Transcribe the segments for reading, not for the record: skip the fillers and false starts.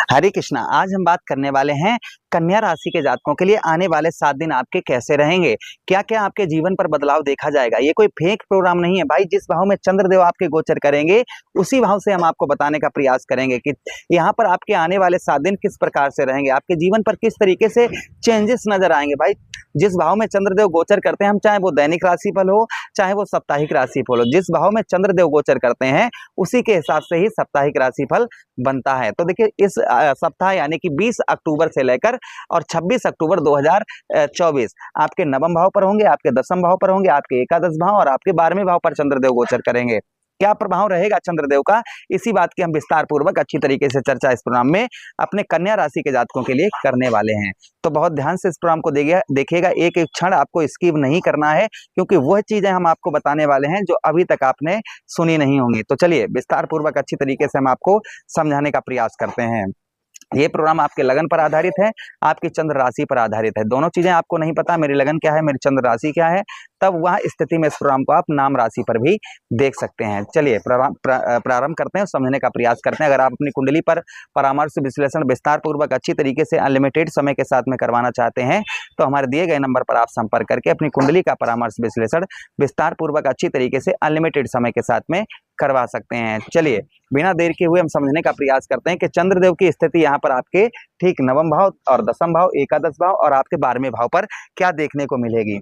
हरे कृष्णा। आज हम बात करने वाले हैं कन्या राशि के जातकों के लिए आने वाले 7 दिन आपके कैसे रहेंगे, क्या क्या आपके जीवन पर बदलाव देखा जाएगा। ये कोई फेक प्रोग्राम नहीं है भाई। जिस भाव में चंद्रदेव आपके गोचर करेंगे उसी भाव से हम आपको बताने का प्रयास करेंगे कि यहाँ पर आपके आने वाले 7 दिन किस प्रकार से रहेंगे, आपके जीवन पर किस तरीके से चेंजेस नजर आएंगे। भाई जिस भाव में चंद्रदेव गोचर करते हैं, हम चाहे वो दैनिक राशिफल हो चाहे वो साप्ताहिक राशिफल हो, जिस भाव में चंद्रदेव गोचर करते हैं उसी के हिसाब से ही साप्ताहिक राशिफल बनता है। तो देखिए इस सप्ताह यानी कि 20 अक्टूबर से लेकर और 26 अक्टूबर 2024 आपके नवम भाव पर होंगे, आपके दसम भाव पर होंगे, आपके एकादश भाव और आपके 12वें भाव पर चंद्रदेव गोचर करेंगे। क्या प्रभाव रहेगा चंद्रदेव का, इसी बात की हम विस्तार पूर्वक अच्छी तरीके से चर्चा इस प्रोग्राम में अपने कन्या राशि के जातकों के लिए करने वाले हैं। तो बहुत ध्यान से इस प्रोग्राम को देखिएगा, एक एक क्षण आपको स्किप नहीं करना है, क्योंकि वह चीजें हम आपको बताने वाले हैं जो अभी तक आपने सुनी नहीं होंगी। तो चलिए विस्तार पूर्वक अच्छी तरीके से हम आपको समझाने का प्रयास करते हैं। ये प्रोग्राम आपके लगन पर आधारित है, आपकी चंद्र राशि पर आधारित है। दोनों चीजें आपको नहीं पता, मेरी लगन क्या है, मेरी चंद्र राशि क्या है, तब वह स्थिति में इस प्रोग्राम को आप नाम राशि पर भी देख सकते हैं। चलिए प्रारंभ करते हैं, समझने का प्रयास करते हैं। अगर आप अपनी कुंडली पर परामर्श विश्लेषण विस्तार पूर्वक अच्छी तरीके से अनलिमिटेड समय के साथ में करवाना चाहते हैं तो हमारे दिए गए नंबर पर आप संपर्क करके अपनी कुंडली का परामर्श विश्लेषण विस्तार पूर्वक अच्छी तरीके से अनलिमिटेड समय के साथ में करवा सकते हैं। चलिए बिना देर के हुए हम समझने का प्रयास करते हैं कि चंद्रदेव की स्थिति यहाँ पर आपके ठीक नवम भाव और दसम भाव, एकादश भाव और आपके 12वें भाव पर क्या देखने को मिलेगी।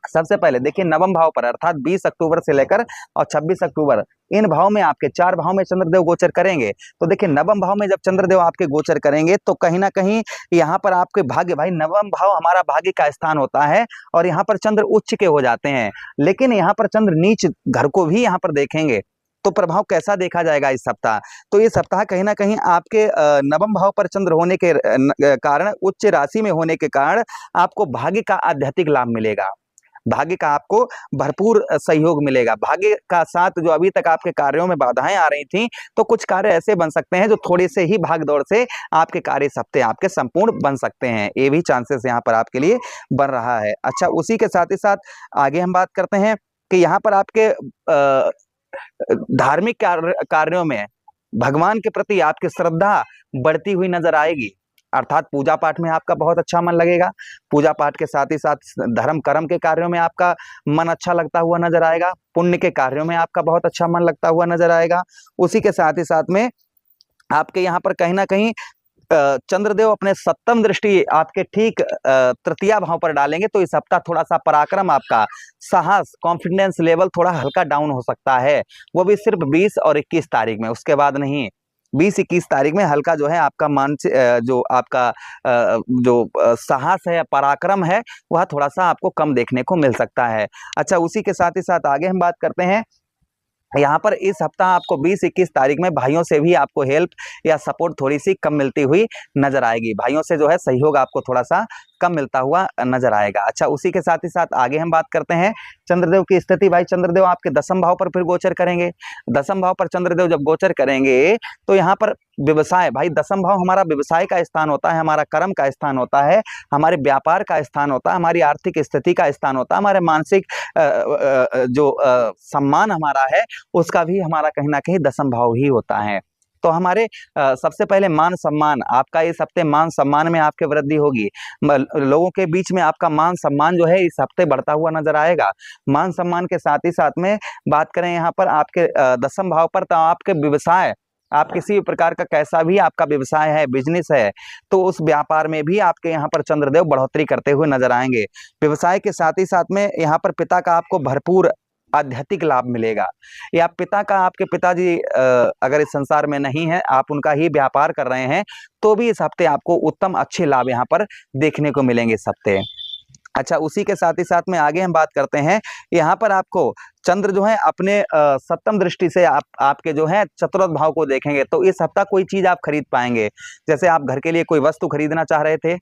सबसे पहले देखिए नवम भाव पर अर्थात 20 अक्टूबर से लेकर और 26 अक्टूबर इन भाव में आपके 4 भाव में चंद्रदेव गोचर करेंगे। तो देखिए नवम भाव में जब चंद्रदेव आपके गोचर करेंगे तो कहीं ना कहीं यहाँ पर आपके भाग्य, भाई नवम भाव हमारा भाग्य का स्थान होता है और यहाँ पर चंद्र उच्च के हो जाते हैं, लेकिन यहाँ पर चंद्र नीच घर को भी यहाँ पर देखेंगे। तो प्रभाव कैसा देखा जाएगा इस सप्ताह, तो ये सप्ताह कहीं ना कहीं आपके नवम भाव पर चंद्र होने के कारण, उच्च राशि में होने के कारण आपको भाग्य का आध्यात्मिक लाभ मिलेगा, भाग्य का आपको भरपूर सहयोग मिलेगा। भाग्य का साथ जो अभी तक आपके कार्यों में बाधाएं आ रही थी, तो कुछ कार्य ऐसे बन सकते हैं जो थोड़ी से ही भाग दौड़ से आपके कार्य इस हफ्ते आपके संपूर्ण बन सकते हैं। ये भी चांसेस यहाँ पर आपके लिए बन रहा है। अच्छा, उसी के साथ ही साथ आगे हम बात करते हैं कि यहाँ पर आपके धार्मिक कार्यों में भगवान के प्रति आपकी श्रद्धा बढ़ती हुई नजर आएगी, अर्थात पूजा पाठ में आपका बहुत अच्छा मन लगेगा। पूजा पाठ के साथ ही साथ धर्म कर्म के कार्यों में आपका मन अच्छा लगता हुआ नजर आएगा, पुण्य के कार्यों में आपका बहुत अच्छा मन लगता हुआ नजर आएगा। उसी के साथ ही साथ में आपके यहाँ पर कहीं ना कहीं चंद्रदेव अपने सप्तम दृष्टि आपके ठीक तृतीया भाव पर डालेंगे, तो इस हफ्ता थोड़ा सा पराक्रम, आपका साहस, कॉन्फिडेंस लेवल थोड़ा हल्का डाउन हो सकता है। वो भी सिर्फ 20 और 21 तारीख में, उसके बाद नहीं। 20-21 तारीख में हल्का जो है आपका मानसिक जो आपका साहस है, पराक्रम है, वह थोड़ा सा आपको कम देखने को मिल सकता है। अच्छा, उसी के साथ ही साथ आगे हम बात करते हैं। यहाँ पर इस हफ्ता आपको 20-21 तारीख में भाइयों से भी आपको हेल्प या सपोर्ट थोड़ी सी कम मिलती हुई नजर आएगी। भाइयों से जो है सहयोग आपको थोड़ा सा कम मिलता हुआ नजर आएगा। अच्छा, उसी के साथ ही साथ आगे हम बात करते हैं चंद्रदेव की स्थिति। भाई चंद्रदेव आपके दसम भाव पर फिर गोचर करेंगे। दसम भाव पर चंद्रदेव जब गोचर करेंगे तो यहाँ पर व्यवसाय, भाई दसम भाव हमारा व्यवसाय का स्थान होता है, हमारा कर्म का स्थान होता है, हमारे व्यापार का स्थान होता है, हमारी आर्थिक स्थिति का स्थान होता है, हमारे मानसिक जो सम्मान हमारा है उसका भी हमारा कहीं ना कहीं दसम भाव ही होता है। तो हमारे सबसे पहले मान सम्मान, आपका इस हफ्ते मान सम्मान में आपके वृद्धि होगी। लोगों के बीच में आपका मान सम्मान जो है इस हफ्ते बढ़ता हुआ नजर आएगा। मान सम्मान के साथ ही साथ में बात करें यहाँ पर आपके दसम भाव पर, तो आपके व्यवसाय, आप किसी भी प्रकार का कैसा भी आपका व्यवसाय है, बिजनेस है, तो उस व्यापार में भी आपके यहाँ पर चंद्रदेव बढ़ोतरी करते हुए नजर आएंगे। व्यवसाय के साथ ही साथ में यहाँ पर पिता का आपको भरपूर आध्यात्मिक लाभ मिलेगा, या पिता का, आपके पिताजी अगर इस संसार में नहीं है, आप उनका ही व्यापार कर रहे हैं, तो भी इस हफ्ते आपको उत्तम अच्छे लाभ यहाँ पर देखने को मिलेंगे इस हफ्ते। अच्छा, उसी के साथ ही साथ में आगे हम बात करते हैं। यहाँ पर आपको चंद्र जो है अपने सप्तम दृष्टि से आपके जो है चतुर्थ भाव को देखेंगे, तो इस हफ्ता कोई चीज आप खरीद पाएंगे। जैसे आप घर के लिए कोई वस्तु खरीदना चाह रहे थे,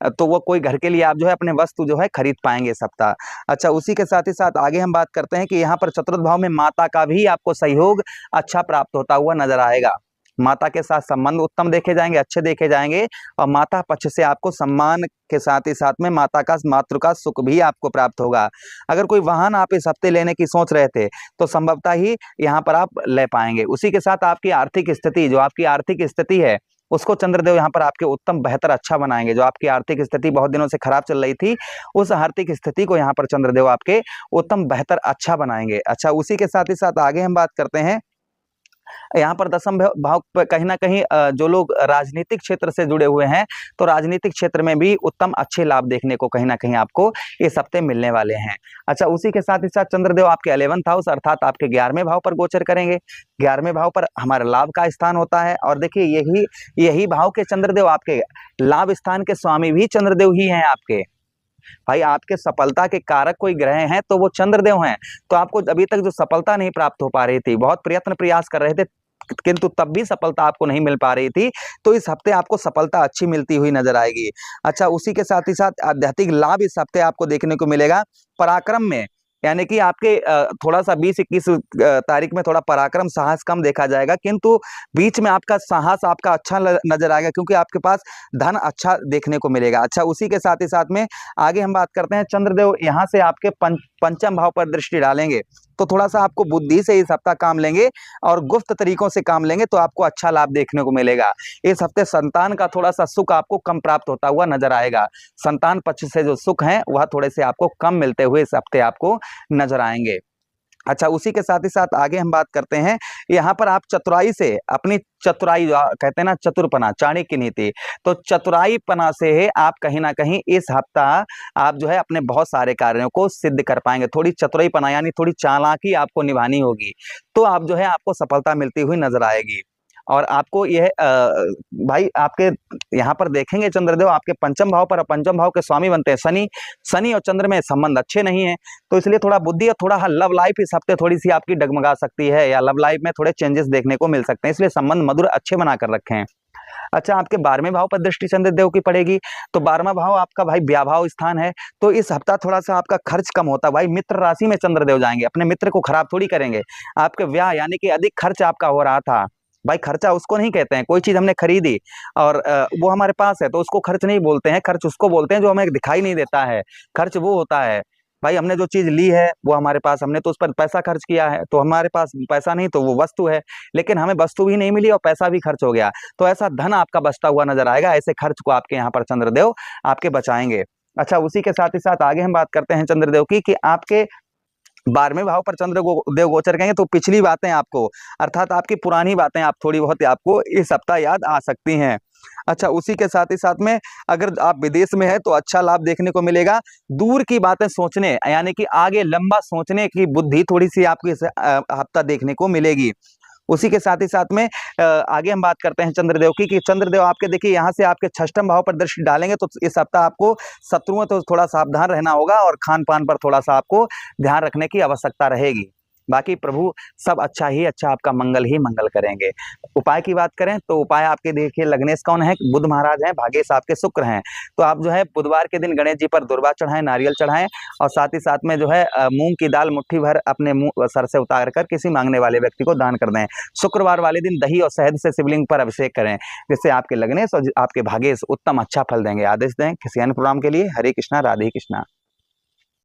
तो वो कोई घर के लिए आप जो है अपने वस्तु जो है खरीद पाएंगे इस हफ्ता। अच्छा, उसी के साथ ही साथ आगे हम बात करते हैं कि यहाँ पर चतुर्थ भाव में माता का भी आपको सहयोग अच्छा प्राप्त होता हुआ नजर आएगा। माता के साथ संबंध उत्तम देखे जाएंगे, अच्छे देखे जाएंगे, और माता पक्ष से आपको सम्मान के साथ ही साथ में माता का, मातृ का सुख भी आपको प्राप्त होगा। अगर कोई वाहन आप इस हफ्ते लेने की सोच रहे थे तो संभवतः ही यहाँ पर आप ले पाएंगे। उसी के साथ आपकी आर्थिक स्थिति, जो आपकी आर्थिक स्थिति है उसको चंद्रदेव यहाँ पर आपके उत्तम बेहतर अच्छा बनाएंगे। जो आपकी आर्थिक स्थिति बहुत दिनों से खराब चल रही थी, उस आर्थिक स्थिति को यहाँ पर चंद्रदेव आपके उत्तम बेहतर अच्छा बनाएंगे। अच्छा, उसी के साथ ही साथ आगे हम बात करते हैं, यहाँ पर दसम भाव पर कहीं ना कहीं जो लोग राजनीतिक क्षेत्र से जुड़े हुए हैं, तो राजनीतिक क्षेत्र में भी उत्तम अच्छे लाभ देखने को कहीं ना कहीं आपको इस हफ्ते मिलने वाले हैं। अच्छा, उसी के साथ ही साथ चंद्रदेव आपके 11th हाउस अर्थात आपके 11वें भाव पर गोचर करेंगे। 11वें भाव पर हमारा लाभ का स्थान होता है, और देखिए यही भाव के चंद्रदेव आपके लाभ स्थान के स्वामी भी चंद्रदेव ही हैं आपके। भाई, आपके सफलता के कारक कोई ग्रह हैं तो वो चंद्रदेव हैं। तो आपको अभी तक जो सफलता नहीं प्राप्त हो पा रही थी, बहुत प्रयत्न प्रयास कर रहे थे किंतु तब भी सफलता आपको नहीं मिल पा रही थी, तो इस हफ्ते आपको सफलता अच्छी मिलती हुई नजर आएगी। अच्छा, उसी के साथ ही साथ आध्यात्मिक लाभ इस हफ्ते आपको देखने को मिलेगा पराक्रम में, यानी कि आपके थोड़ा सा 20-21 तारीख में थोड़ा पराक्रम साहस कम देखा जाएगा, किंतु बीच में आपका साहस आपका अच्छा नजर आएगा, क्योंकि आपके पास धन अच्छा देखने को मिलेगा। अच्छा, उसी के साथ ही साथ में आगे हम बात करते हैं, चंद्रदेव यहाँ से आपके पंचम भाव पर दृष्टि डालेंगे, तो थोड़ा सा आपको बुद्धि से इस हफ्ता काम लेंगे और गुप्त तरीकों से काम लेंगे तो आपको अच्छा लाभ देखने को मिलेगा। इस हफ्ते संतान का थोड़ा सा सुख आपको कम प्राप्त होता हुआ नजर आएगा। संतान पक्ष से जो सुख है वह थोड़े से आपको कम मिलते हुए इस हफ्ते आपको नजर आएंगे। अच्छा, उसी के साथ ही साथ आगे हम बात करते हैं, यहाँ पर आप चतुराई से अपनी चतुराई कहते हैं ना, चतुरपना चाणक्य नीति, तो चतुराईपना से आप कहीं ना कहीं इस हफ्ता आप जो है अपने बहुत सारे कार्यों को सिद्ध कर पाएंगे। थोड़ी चतुराईपना यानी थोड़ी चालाकी आपको निभानी होगी, तो आप जो है आपको सफलता मिलती हुई नजर आएगी। और आपको यह भाई आपके यहाँ पर देखेंगे चंद्रदेव आपके पंचम भाव पर, पंचम भाव के स्वामी बनते हैं शनि और चंद्र में संबंध अच्छे नहीं है, तो इसलिए थोड़ा बुद्धि और थोड़ा लव लाइफ इस हफ्ते थोड़ी सी आपकी डगमगा सकती है, या लव लाइफ में थोड़े चेंजेस देखने को मिल सकते हैं, इसलिए संबंध मधुर अच्छे बना कर रखें। अच्छा, आपके 12वें भाव पर दृष्टि चंद्रदेव की पड़ेगी, तो 12वां भाव आपका भाई व्याभाव स्थान है, तो इस हफ्ता थोड़ा सा आपका खर्च कम होता है। भाई, मित्र राशि में चंद्रदेव जाएंगे, अपने मित्र को खराब थोड़ी करेंगे। आपके व्यय यानी कि अधिक खर्च आपका हो रहा था, भाई खर्चा उसको नहीं कहते हैं, कोई चीज हमने खरीदी और वो हमारे पास है तो उसको खर्च नहीं बोलते हैं, खर्च उसको बोलते हैं जो हमें दिखाई नहीं देता है। खर्च वो होता है भाई, हमने जो चीज ली है वो हमारे पास, हमने तो उस पर पैसा खर्च किया है, तो हमारे पास पैसा नहीं तो वो वस्तु है, लेकिन हमें वस्तु भी नहीं मिली और पैसा भी खर्च हो गया, तो ऐसा धन आपका बचता हुआ नजर आएगा। ऐसे खर्च को आपके यहाँ पर चंद्रदेव आपके बचाएंगे। अच्छा, उसी के साथ ही साथ आगे हम बात करते हैं चंद्रदेव की, कि आपके 12वें भाव पर चंद्रदेव गोचर करेंगे, तो पिछली बातें आपको अर्थात आपकी पुरानी बातें आप थोड़ी बहुत आपको इस हफ्ता याद आ सकती हैं। अच्छा, उसी के साथ ही साथ में अगर आप विदेश में हैं तो अच्छा लाभ देखने को मिलेगा। दूर की बातें सोचने यानी कि आगे लंबा सोचने की बुद्धि थोड़ी सी आपको इस हफ्ता देखने को मिलेगी। उसी के साथ ही साथ में आगे हम बात करते हैं चंद्रदेव की, कि चंद्रदेव आपके देखिए यहाँ से आपके 6ठम भाव पर दृष्टि डालेंगे, तो इस हफ्ता आपको शत्रुओं तो थोड़ा सावधान रहना होगा और खान पान पर थोड़ा सा आपको ध्यान रखने की आवश्यकता रहेगी। बाकी प्रभु सब अच्छा ही अच्छा आपका मंगल ही मंगल करेंगे। उपाय की बात करें तो उपाय आपके देखिए लग्नेश कौन है, बुध महाराज हैं, भाग्येश आपके शुक्र हैं, तो आप जो है बुधवार के दिन गणेश जी पर दुर्वा चढ़ाएं, नारियल चढ़ाएं, और साथ ही साथ में जो है मूंग की दाल मुट्ठी भर अपने मुंह सर से उतार कर किसी मांगने वाले व्यक्ति को दान कर दें। शुक्रवार वाले दिन दही और शहद से शिवलिंग पर अभिषेक करें, जिससे आपके लग्नेश और आपके भाग्येश उत्तम अच्छा फल देंगे। आदेश दें किसी अन्य प्रोग्राम के लिए। हरे कृष्णा, राधे कृष्णा।